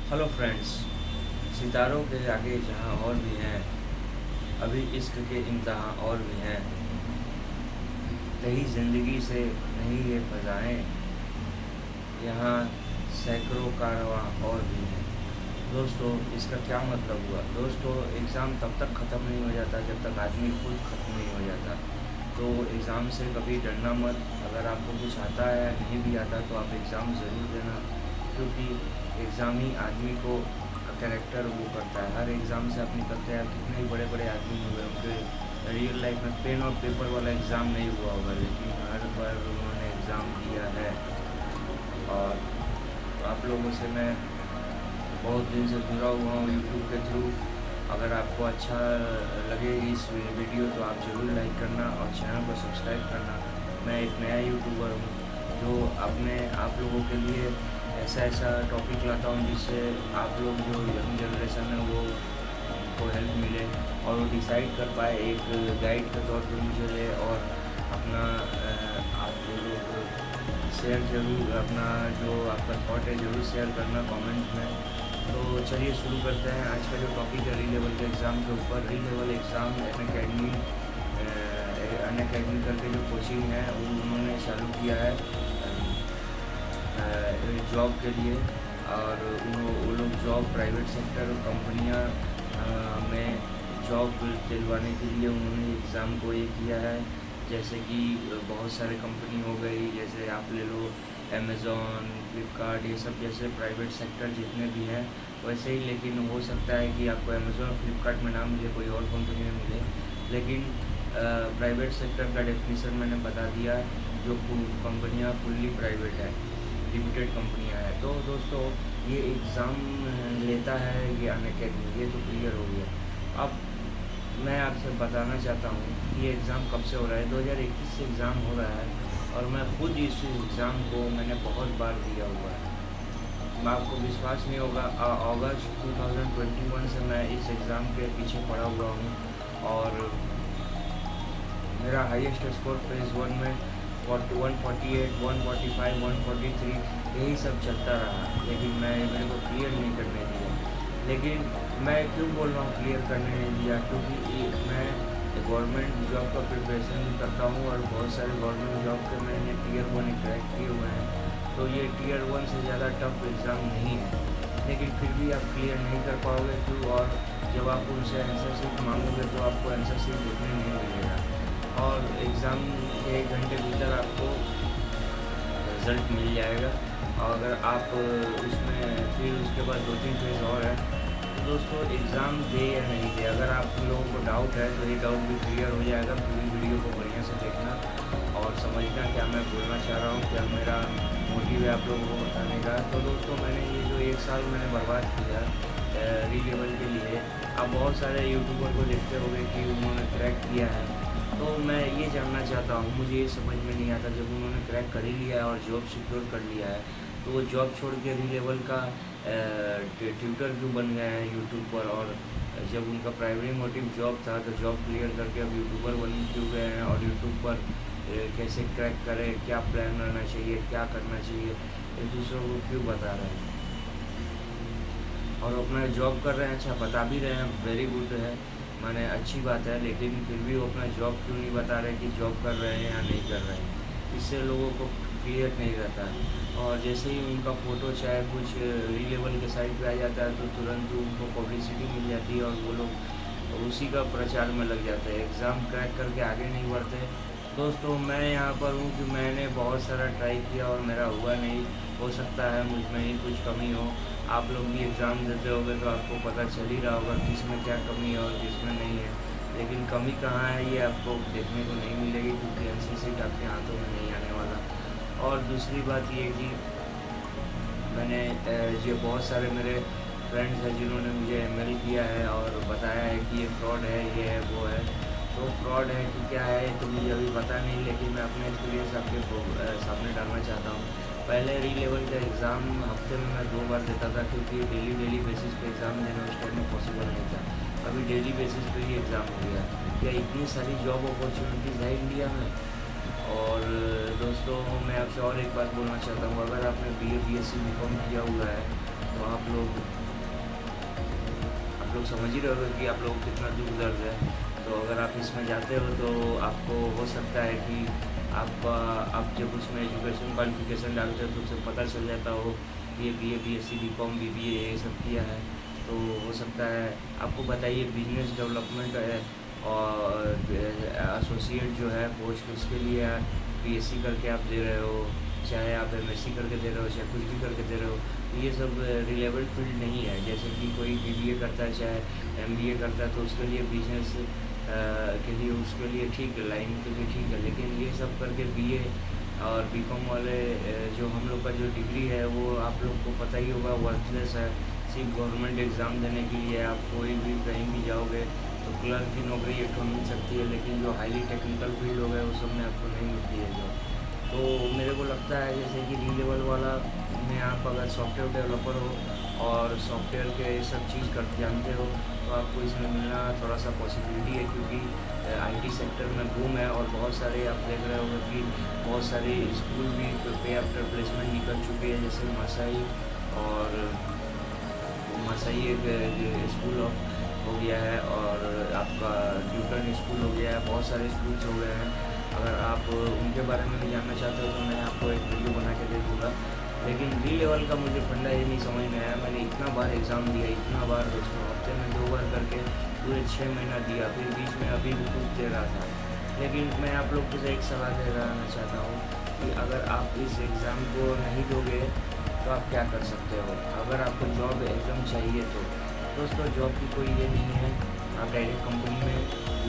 Hello friends, सितारों के आगे जहाँ और भी हैं, अभी इश्क के इम्तहान और भी हैं। कहीं ज़िंदगी से नहीं ये फ़ज़ाएँ, यहाँ सैकड़ों कारवां और भी हैं। दोस्तों, इसका क्या मतलब हुआ? दोस्तों, एग्ज़ाम तब तक ख़त्म नहीं हो जाता जब तक आदमी खुद ख़त्म नहीं हो जाता। तो एग्ज़ाम से कभी डरना मत। अगर आपको कुछ आता है या नहीं भी आता तो आप एग्ज़ाम ज़रूर देना, क्योंकि एग्ज़ाम ही आदमी को कैरेक्टर वो करता है। हर एग्ज़ाम से आप निकलते हैं। कितने ही बड़े बड़े आदमी हुए, उनके रियल लाइफ में पेन और पेपर वाला एग्ज़ाम नहीं हुआ होगा, लेकिन हर बार उन्होंने एग्ज़ाम दिया है। और आप लोगों से मैं बहुत दिन से जुड़ा हुआ हूँ यूट्यूब के थ्रू। अगर आपको अच्छा लगे इस वीडियो तो आप ज़रूर लाइक करना और चैनल को सब्सक्राइब करना। मैं एक नया यूट्यूबर हूँ जो आप लोगों के लिए ऐसा टॉपिक लाता हूँ जिससे आप लोग जो यंग जनरेशन है वो को हेल्प मिले और वो डिसाइड कर पाए, एक गाइड के तौर पे मुझे ले। और अपना आप लोग शेयर ज़रूर, अपना जो आपका थॉट है ज़रूर शेयर करना कमेंट में। तो चलिए शुरू करते हैं। आज का जो टॉपिक है री लेवल के एग्ज़ाम के ऊपर। री लेवल एग्ज़ाम अन अकेडमी करके जो कोचिंग है वो उन्होंने चालू किया है जॉब के लिए। और वो लोग जॉब प्राइवेट सेक्टर कंपनियां में जॉब दिलवाने के लिए उन्होंने एग्ज़ाम को ये किया है। जैसे कि बहुत सारे कंपनी हो गई, जैसे आप ले लो अमेज़ॉन, फ्लिपकार्ट, ये सब जैसे प्राइवेट सेक्टर जितने भी हैं वैसे ही। लेकिन हो सकता है कि आपको अमेज़ॉन फ्लिपकार्ट में ना मिले, कोई और कंपनी में मिले। लेकिन प्राइवेट सेक्टर का डेफिनेशन मैंने बता दिया, जो कंपनियां फुल्ली प्राइवेट है, लिमिटेड कंपनियां हैं। तो दोस्तों, ये एग्ज़ाम लेता है ये अनअकैडमी, ये तो क्लियर हो गया। अब मैं आपसे बताना चाहता हूँ कि ये एग्ज़ाम कब से हो रहा है। 2021 से एग्ज़ाम हो रहा है और मैं खुद इस एग्ज़ाम को मैंने बहुत बार दिया हुआ है। मैं आपको विश्वास नहीं होगा, अगस्त 2021 से मैं इस एग्ज़ाम के पीछे पड़ा हुआ हूँ। और मेरा हाईएस्ट स्कोर फेज़ 1 में 148, 145, 143 यही सब चलता रहा, लेकिन मेरे को क्लियर नहीं करने दिया। लेकिन मैं क्यों बोल रहा हूँ क्लियर करने नहीं दिया? क्योंकि मैं गवर्नमेंट जॉब का प्रिपरेशन भी करता हूँ और बहुत सारे गवर्नमेंट जॉब के मैंने टियर 1 क्रैक किए हुए हैं। तो ये टियर 1 से ज़्यादा टफ एग्ज़ाम नहीं है, लेकिन फिर भी आप क्लियर नहीं कर पाओगे। क्यों? और जब आप उनसे आंसर शीट मांगोगे तो आपको आंसर शीट देखने नहीं मिलेगा। और एग्ज़ाम के 1 घंटे भीतर आपको रिज़ल्ट मिल जाएगा। और अगर आप उसमें फिर उसके बाद 2-3 फेज़ और है। तो दोस्तों, एग्ज़ाम दे या नहीं दे, अगर आप लोगों को डाउट है तो ये डाउट भी क्लियर हो जाएगा। पूरी वीडियो को बढ़िया से देखना और समझना क्या मैं बोलना चाह रहा हूँ, क्या मेरा मोटिव है आप लोगों को बताने का। तो दोस्तों, मैंने ये जो 1 साल मैंने बर्बाद किया री लेवल के लिए, आप बहुत सारे यूट्यूबर को देखते होंगे कि उन्होंने क्रैक किया है। तो मैं ये जानना चाहता हूँ, मुझे ये समझ में नहीं आता, जब उन्होंने क्रैक कर ही लिया है और जॉब सिक्योर कर लिया है तो वो जॉब छोड़ के री लेवल का ट्यूटर क्यों बन गए हैं यूट्यूब पर। और जब उनका प्राइमरी मोटिव जॉब था तो जॉब क्लियर करके अब यूट्यूबर बन क्यों गए हैं? और यूट्यूब पर कैसे क्रैक करें, क्या प्लान रहना चाहिए, क्या करना चाहिए, एक दूसरों को क्यों बता रहे हैं? और अपना जॉब कर रहे हैं, अच्छा बता भी रहे हैं, वेरी गुड है, माने अच्छी बात है। लेकिन फिर भी वो अपना जॉब क्यों नहीं बता रहे कि जॉब कर रहे हैं या नहीं कर रहे हैं? इससे लोगों को क्लियर नहीं रहता है। और जैसे ही उनका फ़ोटो चाहे कुछ री लेवल के साइट पे आ जाता है तो तुरंत उनको पब्लिसिटी मिल जाती है और वो लोग उसी का प्रचार में लग जाते हैं, एग्ज़ाम क्रैक करके आगे नहीं बढ़ते। दोस्तों, मैं यहाँ पर हूँ कि मैंने बहुत सारा ट्राई किया और मेरा हुआ नहीं। हो सकता है मुझ में ही कुछ कमी हो। आप लोग भी एग्ज़ाम देते होगे तो आपको पता चल ही रहा होगा किस में क्या कमी है और किस में नहीं है। लेकिन कमी कहाँ है ये आपको देखने को नहीं मिलेगी, क्योंकि आंसर शीट आपके हाथों में नहीं आने वाला। और दूसरी बात ये कि मैंने ये बहुत सारे मेरे फ्रेंड्स हैं जिन्होंने मुझे मेल किया है और बताया है कि ये फ्रॉड है, ये है, वो है। तो फ्रॉड है कि क्या है तो मुझे अभी पता नहीं, लेकिन मैं अपने एक्सपीरियंस आपके सामने डालना चाहता हूँ। पहले री लेवल का एग्ज़ाम हफ्ते में मैं 2 बार देता था, क्योंकि डेली बेसिस पे एग्ज़ाम देना उस टाइम में पॉसिबल नहीं था। अभी डेली बेसिस पे ही एग्ज़ाम हो गया। क्या इतनी सारी जॉब अपॉर्चुनिटीज़ है इंडिया में? और दोस्तों, मैं आपसे और एक बात बोलना चाहता हूँ, अगर आपने बीए, बीएससी, बीकॉम किया हुआ है तो आप लोग समझ ही रहे होगे कि आप लोगों को कितना दुःख दर्द है। तो अगर आप इसमें जाते हो तो आपको हो सकता है कि आपका आप जब उसमें एजुकेशन क्वालिफ़िकेशन डालते हो तो उसे पता चल जाता हो कि ये बीए, बीएससी, बीकॉम, बीबीए ये सब किया है। तो हो सकता है आपको बताइए बिज़नेस डेवलपमेंट है और एसोसिएट जो है पोस्ट उसके लिए बीएससी करके आप दे रहे हो, चाहे आप एमएससी करके दे रहे हो, चाहे कुछ भी करके दे रहे हो। तो ये सब रिलेवेंट फील्ड नहीं है। जैसे कि कोई बीबीए करता है, चाहे एमबीए करता है, तो उसके लिए बिज़नेस के लिए उसके लिए ठीक है, लाइन के लिए ठीक है। लेकिन ये सब करके बीए और बीकॉम वाले जो हम लोग का जो डिग्री है वो आप लोग को पता ही होगा वर्थलेस है। सिर्फ गवर्नमेंट एग्ज़ाम देने के लिए आप कोई भी कहीं भी जाओगे तो क्लर्क की नौकरी एक ठो मिल सकती है, लेकिन जो हाईली टेक्निकल फील्ड हो गए उस सब में आपको नहीं मिलती है जॉब। तो मेरे को लगता है जैसे कि डी लेवल वाला में आप अगर सॉफ्टवेयर डेवलपर हो और सॉफ्टवेयर के ये सब चीज़ कर जानते हो तो आपको इसमें मिलना थोड़ा सा पॉसिबिलिटी है, क्योंकि आईटी सेक्टर में बूम है और बहुत सारे आप देख रहे होंगे कि बहुत सारे स्कूल भी पे आफ्टर प्लेसमेंट निकल चुके हैं, जैसे मसाई और मसाई एक स्कूल ऑफ हो गया है और आपका न्यूटन स्कूल हो गया है, बहुत सारे स्कूल्स हो गए हैं। अगर आप उनके बारे में भी जानना चाहते हो तो मैं आपको एक वीडियो बना के दे दूँगा। लेकिन डी लेवल का मुझे फंडा ये नहीं समझ में आया। मैंने इतना बार एग्ज़ाम दिया, इतना बार उसको हफ्ते में 2 बार करके पूरे 6 महीना दिया, फिर बीच में अभी भी कुछ दे रहा था। लेकिन मैं आप लोग से एक सलाह दे रहना चाहता हूँ कि अगर आप इस एग्ज़ाम को नहीं दोगे तो आप क्या कर सकते हो। अगर आपको जॉब एकदम चाहिए तो दोस्तों जॉब की कोई ये नहीं है, आप डायरेक्ट कंपनी में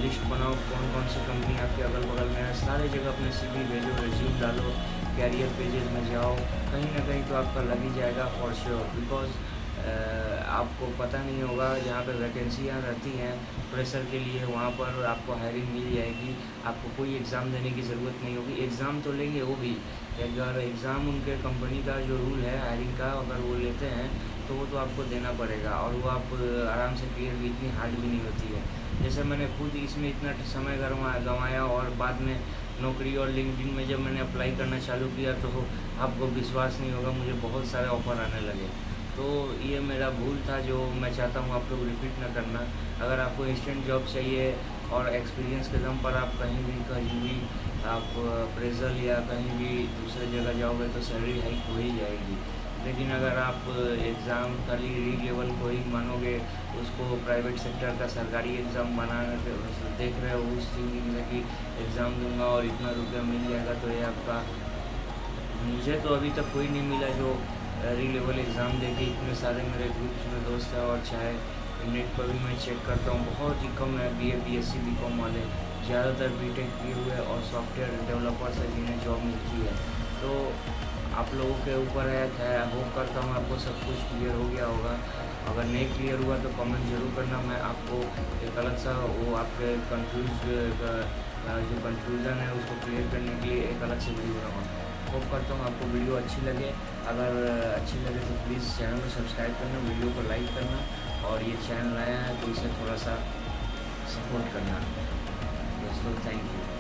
लिस्ट बनाओ कौन कौन सी कंपनी आपके अगल बगल में है, सारे जगह अपने सीवी भेजो, रिज्यूम डालो, कैरियर पेजेस में जाओ, कहीं ना कहीं तो आपका लग ही जाएगा फॉर श्योर। बिकॉज आपको पता नहीं होगा जहाँ पे वैकेंसियाँ रहती हैं फ्रेशर के लिए वहाँ पर आपको हायरिंग मिल जाएगी, आपको कोई एग्ज़ाम देने की ज़रूरत नहीं होगी। एग्ज़ाम तो लेंगे वो भी, अगर एग्ज़ाम उनके कंपनी का जो रूल है हायरिंग का अगर वो लेते हैं तो वो तो आपको देना पड़ेगा और वो आप आराम से क्लियर भी, इतनी हार्ड भी नहीं होती है। जैसे मैंने खुद इसमें इतना समय गंवाया और बाद में नौकरी और लिंक्डइन में जब मैंने अप्लाई करना चालू किया तो आपको विश्वास नहीं होगा मुझे बहुत सारे ऑफ़र आने लगे। तो ये मेरा भूल था जो मैं चाहता हूँ आप लोग रिपीट ना करना। अगर आपको इंस्टेंट जॉब चाहिए और एक्सपीरियंस के दम पर आप कहीं भी आप अप्रेज़ल या कहीं भी दूसरे जगह जाओगे तो सैलरी हाइक हो ही जाएगी। लेकिन अगर आप एग्ज़ाम खाली री लेवल को ही मानोगे, उसको प्राइवेट सेक्टर का सरकारी एग्ज़ाम बना देख रहे हो उस थिंकिंग में कि एग्ज़ाम दूंगा और इतना रुपया मिल जाएगा, तो ये आपका, मुझे तो अभी तक कोई नहीं मिला जो री लेवल एग्ज़ाम देके, इतने सारे मेरे ग्रुप्स में दोस्त हैं और चाहे नेट पर भी मैं चेक करता हूँ बहुत ही कम है बीए, बीएससी, बीकॉम वाले, ज़्यादातर बीटेक किए हुए और सॉफ्टवेयर डेवलपर्स है जिन्हें जॉब मिलती है। तो आप लोगों के ऊपर है, क्या होप करता हूँ आपको सब कुछ क्लियर हो गया होगा। अगर नहीं क्लियर हुआ तो कमेंट ज़रूर करना, मैं आपको एक अलग सा वो आपके जो कन्फ्यूज़न है उसको क्लियर करने के लिए एक अलग से वीडियो बनाऊँगा। होप करता हूँ आपको वीडियो अच्छी लगे। अगर अच्छी लगे तो प्लीज़ चैनल को सब्सक्राइब करना, वीडियो को लाइक करना और ये चैनल नया है तो इसे थोड़ा सा सपोर्ट करना दोस्तों। Thank you.